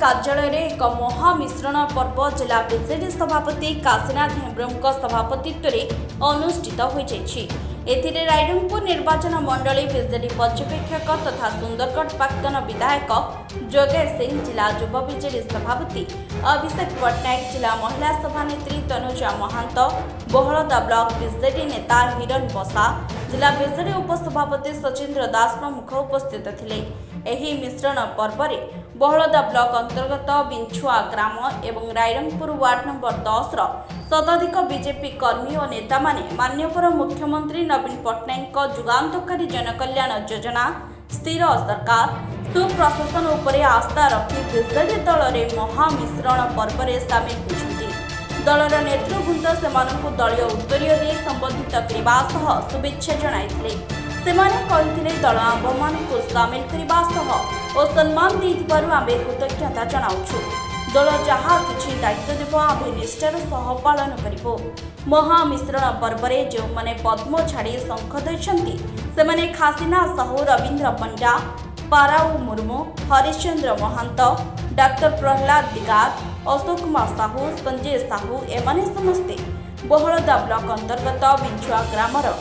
कार्यालय रे एक महामिश्रण पर्व जिला बीजेडी सभापति काशीनाथ हेम्ब्रम सभापतित्व में अनुष्ठित हो जाइछि। एथिरे रायरंगपुर निर्वाचन मंडली बीजेडी पर्यवेक्षक तथा सुंदरगढ़ प्राक्तन विधायक जोगेश सिंह, जिला युवा बीजेडी सभापति अभिषेक पट्टनायक, जिला महिला सभानेत्री तनुजा महांत, बहलदा ब्लॉक बीजेडी नेता हिरण बसा, जिला बीजेडी उपसभापति सचिंद्र दास प्रमुख उपस्थित थिले। एही मिश्रण पर्व में बहलदा ब्लॉक अंतर्गत बिंछुआ ग्राम एवं रायरंगपुर वार्ड नंबर 10 शताधिक बीजेपी कर्मी और नेता माने माननीय मुख्यमंत्री नवीन पट्टनायक जुगान्तकारी जनकल्याण योजना, स्थिर सरकार, सुप्रशासन उपरे आस्था रखी बीजेडी दल में महामिश्रण पर्व में सामिल होती। दलर नेतृवृंद सेमानंकु दलीय उत्तरीय दे संबोधित करने सह शुभेच्छा जणाइथिले। सेमाने कहिथिले दल आम्भमानंकु सामिल करबा सह और सम्मान देइथिबारु आम्भे कृतज्ञता जणाउछु। दल जहा किछि दायित्व देव आम्भे निष्ठार सह पालन करिबो। महामिश्रण पर्व में जो माने पद्म छाड़ी शंख दैछन्ति सेमाने खासीना साहू, रवींद्र पंडा, पाराऊ मुर्मू, हरिश्चंद्र महांत, डाक्टर प्रहलाद दिगार, अशोक कुमार साहू, संजय साहू एमाने समस्ते बहलदा ब्लॉक अंतर्गत बिंछुआ ग्रामर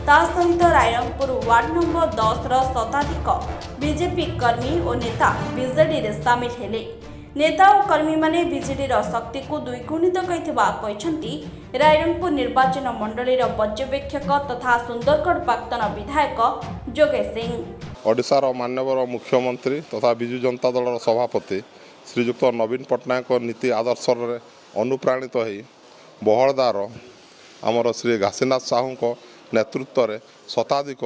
ता सहित रायरंगपुर वार्ड नंबर 10 शताधिक बीजेपी कर्मी और नेता बीजेडी रे सामिल हेले। नेता और कर्मी माने बीजेडी शक्ति को द्विगुणित कहते रायरंगपुर निर्वाचन मंडली पर्यवेक्षक तथा सुंदरगढ़ प्राक्तन विधायक जोगेश सिंह। ओडिशार माननीय मुख्यमंत्री तथा विजु जनता दल सभापति श्रीजुक्त नवीन पट्टनायक नीति आदर्श अनुप्राणित हो बहलदार आमर श्री काशीनाथ साहू को नेतृत्व में शताधिक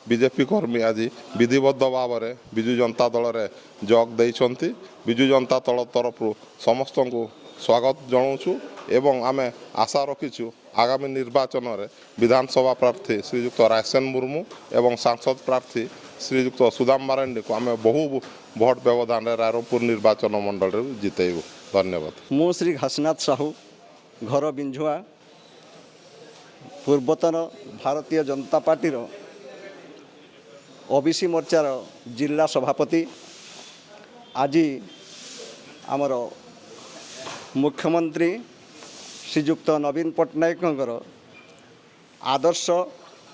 बीजेपी कर्मी आज विधिबद्ध भाव में विजु जनता दल में जोग देइछन्ति। विजु जनता दल तरफ समस्त को स्वागत जनाऊँ एवं आमे आशा रखीचु आगामी निर्वाचन में विधानसभा प्रार्थी श्रीजुक्त रायसेन मुर्मू एवं सांसद प्रार्थी श्रीजुक्त सुदाम मारांडी को आमे बहु भोट व्यवधान रायरंगपुर निर्वाचन मंडल जितेबू। धन्यवाद। मु श्री काशीनाथ साहू, घर बिंझुआ, पूर्वतन भारतीय जनता पार्टी ओबीसी मोर्चार जिला सभापति। आज आमर मुख्यमंत्री श्रीजुक्त नवीन पट्टनायक आदर्श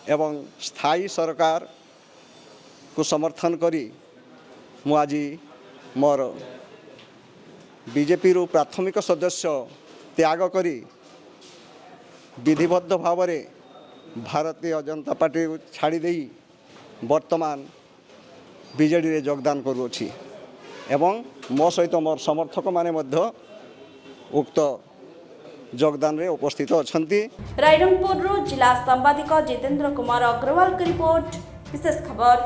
एवं स्थायी सरकार को समर्थन करी मु आज मोर बीजेपी रु प्राथमिक सदस्य त्याग करी विधिबद्ध भाव में भारतीय जनता पार्टी को छाड़ी देई वर्तमान बीजेडी रे योगदान करुछि एवं मो सहित मोर समर्थक माने मध्य उक्त योगदान रे उपस्थित अछंती। रायरंगपुर जिला सांबादिक जितेंद्र कुमार अग्रवाल की रिपोर्ट, विशेष खबर।